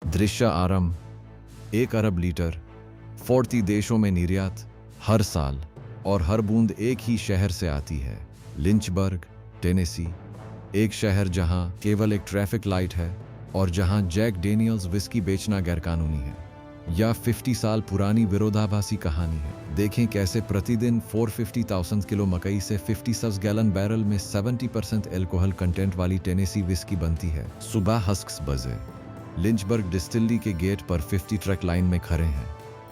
दृश्य आरंभ 1 अरब लीटर 40 देशों में निर्यात हर साल और हर बूंद एक ही शहर से आती है, लिंचबर्ग, टेनेसी। एक शहर जहां केवल एक ट्रैफिक लाइट है और जहां जैक डेनियल्स विस्की बेचना गैरकानूनी है। यह 50 साल पुरानी विरोधाभासी कहानी है। देखें कैसे प्रतिदिन 450,000 किलो मकई से 56 गैलन बैरल में 70% एल्कोहल कंटेंट वाली टेनेसी विस्की बनती है। सुबह हस्क्स बजे लिंचबर्ग डिस्टिलरी के गेट पर 50 ट्रक लाइन में खड़े हैं।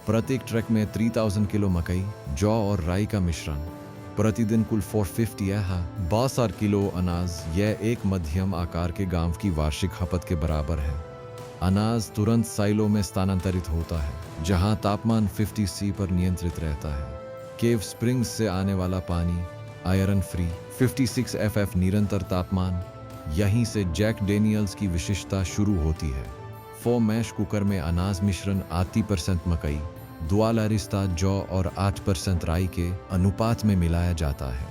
प्रत्येक ट्रक में 3000 किलो मकई, जौ और राई का मिश्रण। प्रतिदिन कुल 450 है 62 किलो अनाज। यह एक मध्यम आकार के गांव की वार्षिक खपत के बराबर है। अनाज तुरंत साइलो में स्थानांतरित होता है जहां तापमान 50 सी पर नियंत्रित रहता है। केव स्प्रिंग्स से आने वाला पानी आयरन फ्री 56 एफएफ निरंतर तापमान। यहीं से जैक डेनियल्स की विशिष्टता शुरू होती है। 4 मैश कुकर में अनाज मिश्रण 80% मकई, 2 जौ और 8% राई के अनुपात में मिलाया जाता है।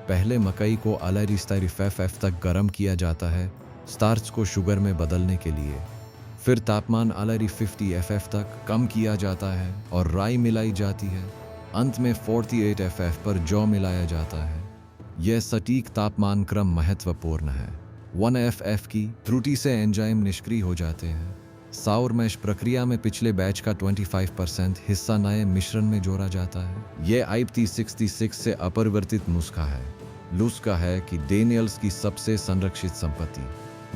पहले मकई को एफ तक गर्म किया जाता है स्टार्च को शुगर में बदलने के लिए। फिर तापमान 50 एफएफ तक कम किया जाता है और राई मिलाई जाती है। अंत में 48 एफएफ पर जौ मिलाया जाता है। यह सटीक तापमान क्रम महत्वपूर्ण है। 1 एफएफ की त्रुटि से एंजाइम निष्क्रिय हो जाते हैं। साउर मैश प्रक्रिया में पिछले बैच का 25% हिस्सा नए मिश्रण में जोड़ा जाता है। यह आईपी 66 से अपरिवर्तित नुस्खा है। नुस्खा है कि डेनियल्स की सबसे संरक्षित संपत्ति।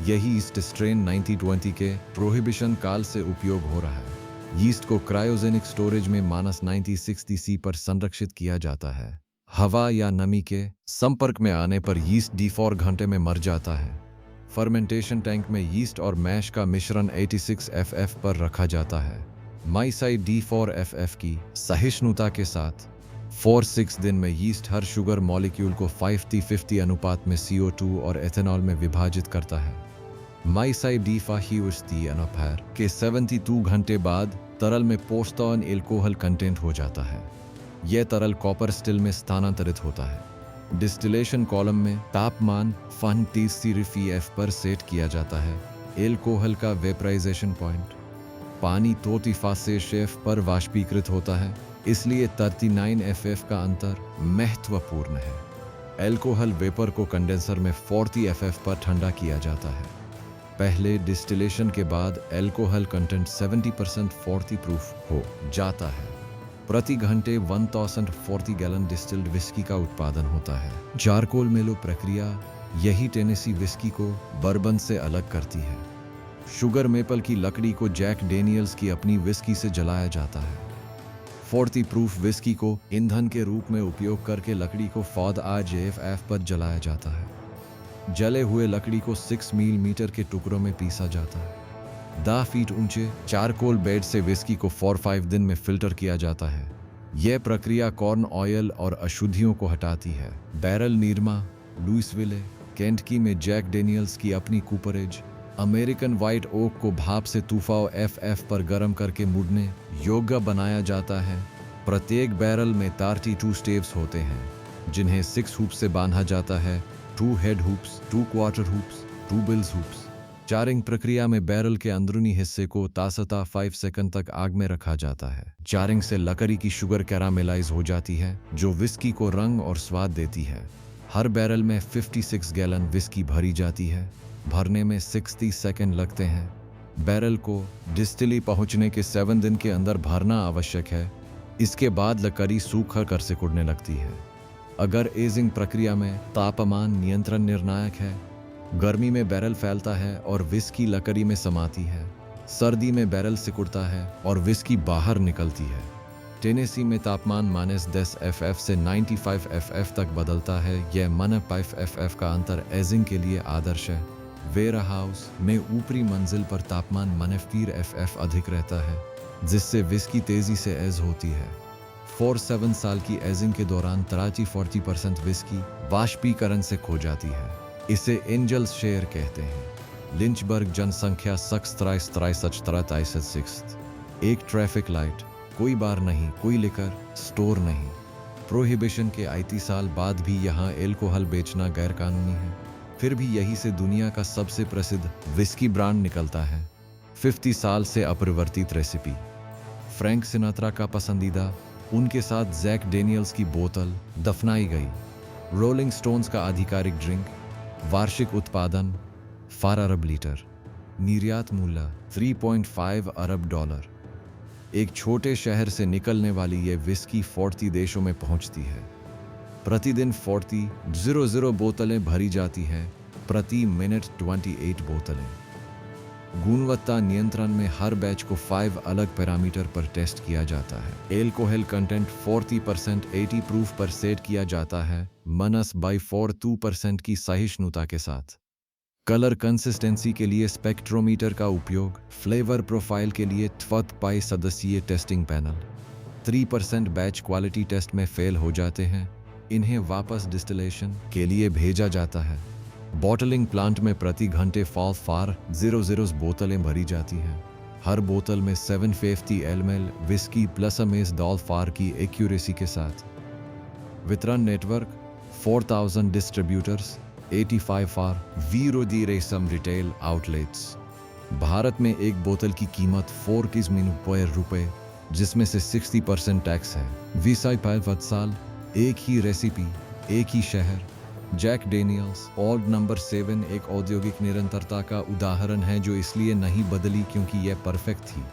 यही ईस्ट स्ट्रेन 1920 के प्रोहिबिशन काल से उपयोग हो रहा है। यीस्ट को क्रायोजेनिक स्टोरेज में -9060 सी पर संरक्षित किया जाता है। हवा या नमी के संपर्क में आने पर यीस्ट D4 घंटे में मर जाता है। फर्मेंटेशन टैंक में यीस्ट और मैश का मिश्रण 86 एफएफ पर रखा जाता है। माइसाइड D4 एफएफ की सहिष्णुता के साथ 4-6 दिन में यीस्ट हर शुगर मॉलिक्यूल को 50-50 अनुपात में CO2 और एथेनॉल में विभाजित करता है। माइसाइड D4 के 72 घंटे बाद तरल में पोस्टॉन एल्कोहल कंटेंट हो जाता है। यह तरल कॉपर स्टिल में स्थानांतरित होता है। डिस्टिलेशन कॉलम में तापमान 30 एफ पर सेट किया जाता है। एल्कोहल का वेपराइजेशन पॉइंट पानी 35 एफ पर वाष्पीकृत होता है, इसलिए 39 एफएफ का अंतर महत्वपूर्ण है। एल्कोहल वेपर को कंडेंसर में 40 एफएफ पर ठंडा किया जाता है। पहले डिस्टिलेशन के बाद एल्कोहल कंटेंट 70% 40 प्रूफ हो जाता है। प्रति घंटे 1040 गैलन डिस्टिल्ड विस्की का उत्पादन होता है। चारकोल मेलो प्रक्रिया यही टेनेसी विस्की को बर्बन से अलग करती है। शुगर मेपल की लकड़ी को जैक डेनियल्स की अपनी विस्की से जलाया जाता है। 40 प्रूफ विस्की को ईंधन के रूप में उपयोग करके लकड़ी को फौद RJFF पर जलाया जाता है। जले हुए लकड़ी को 6 मिलीमीटर के टुकड़ों में पीसा जाता है। 10 फीट ऊंचे चारकोल बेड से विस्की को 4-5 दिन में फिल्टर किया जाता है। यह प्रक्रिया कॉर्न ऑयल और अशुद्धियों को हटाती है। बैरल नीरमा लुइसविले, केंटकी में जैक डेनियल्स की अपनी कूपरेज अमेरिकन व्हाइट ओक को भाप से तूफाओ एफएफ पर गर्म करके मुड़ने योग्य बनाया जाता है। प्रत्येक बैरल में 32 स्टेव्स होते हैं जिन्हें 6 हुप्स से बांधा जाता है। 2 head hoops, 2 quarter hoops, 2 bilge hoops. Charring प्रक्रिया में बैरल के अंदरूनी हिस्से को तासता 5 सेकंड तक आग में रखा जाता है। चारिंग से लकड़ी की शुगर कैरामेलाइज हो जाती है जो विस्की को रंग और स्वाद देती है। हर बैरल में 56 गैलन विस्की भरी जाती है। भरने में 60 सेकंड लगते हैं। बैरल को डिस्टिली पहुंचने के 7 दिन के अंदर भरना आवश्यक है। इसके बाद लकड़ी सूखा कर सिकुड़ने लगती है। अगर एजिंग प्रक्रिया में तापमान नियंत्रण निर्णायक है, गर्मी में बैरल फैलता है और विस्की लकड़ी में समाती है। सर्दी में बैरल सिकुड़ता है और विस्की बाहर निकलती है। टेनेसी में तापमान -10 एफएफ से 95 एफएफ तक बदलता है। यह -5 एफएफ का अंतर एजिंग के लिए आदर्श है। वेयरहाउस में ऊपरी मंजिल पर तापमान -4 एफएफ अधिक रहता है, जिससे विस्की तेजी से एज होती है। 4-7 साल की एजिंग के दौरान 40% विस्की वाष्पीकरण से खो जाती है। इसे एंजल्स शेयर कहते हैं। लिंचबर्ग जनसंख्या 63 एक ट्रैफिक लाइट, कोई बार नहीं, कोई लिकर स्टोर नहीं। प्रोहिबिशन के 80 साल बाद भी यहाँ एल्कोहल बेचना गैरकानूनी है। फिर भी यहीं से दुनिया का सबसे प्रसिद्ध विस्की ब्रांड निकलता है। 50 साल से अपरिवर्तित रेसिपी। फ्रैंक सिनात्रा का पसंदीदा, उनके साथ जैक डेनियल्स की बोतल दफनाई गई। रोलिंग स्टोन्स का आधिकारिक ड्रिंक, वार्षिक उत्पादन 4 अरब लीटर, निर्यात मूल्य 3.5 अरब डॉलर। एक छोटे शहर से निकलने वाली ये विस्की 40 देशों में पहुंचती है। प्रतिदिन 40,000 बोतलें भरी जाती हैं, प्रति मिनट 28 बोतलें। गुणवत्ता नियंत्रण में हर बैच को 5 अलग पैरामीटर पर टेस्ट किया जाता है। एल्कोहल कंटेंट 40% 80 प्रूफ पर सेट किया जाता है, -42% की सहिष्णुता के साथ। कलर कंसिस्टेंसी के लिए स्पेक्ट्रोमीटर का उपयोग, फ्लेवर प्रोफाइल के लिए 5 सदस्यीय testing panel. 3% batch quality test में फेल हो जाते हैं, इन्हें वापस डिस्टिलेशन के लिए भेजा जाता है। बॉटलिंग प्लांट में प्रति घंटे 4,000 बोतलें भरी जाती हैं। हर बोतल में 750 ml विस्की प्लस अमेज $4 की एक्यूरेसी के साथ। वितरण नेटवर्क 4,000 डिस्ट्रीब्यूटर्स, 85 फॉर वीरोदी रेसम रिटेल आउटलेट्स। भारत में एक बोतल की कीमत 4 रुपए, जिसमें से 60% टैक्स है। 20 साल, एक ही रेसिपी, एक ही शहर। जैक डेनियल्स ऑल्ड नंबर 7 एक औद्योगिक निरंतरता का उदाहरण है जो इसलिए नहीं बदली क्योंकि यह परफेक्ट थी।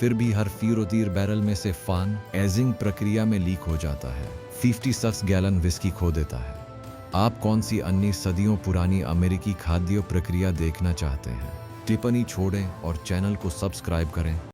फिर भी हर फीरोतीर बैरल में से फान एजिंग प्रक्रिया में लीक हो जाता है, 56 गैलन विस्की खो देता है। आप कौन सी अन्य सदियों पुरानी अमेरिकी खाद्य प्रक्रिया देखना चाहते हैं? टिप्पणी छोड़ें और चैनल को सब्सक्राइब करें।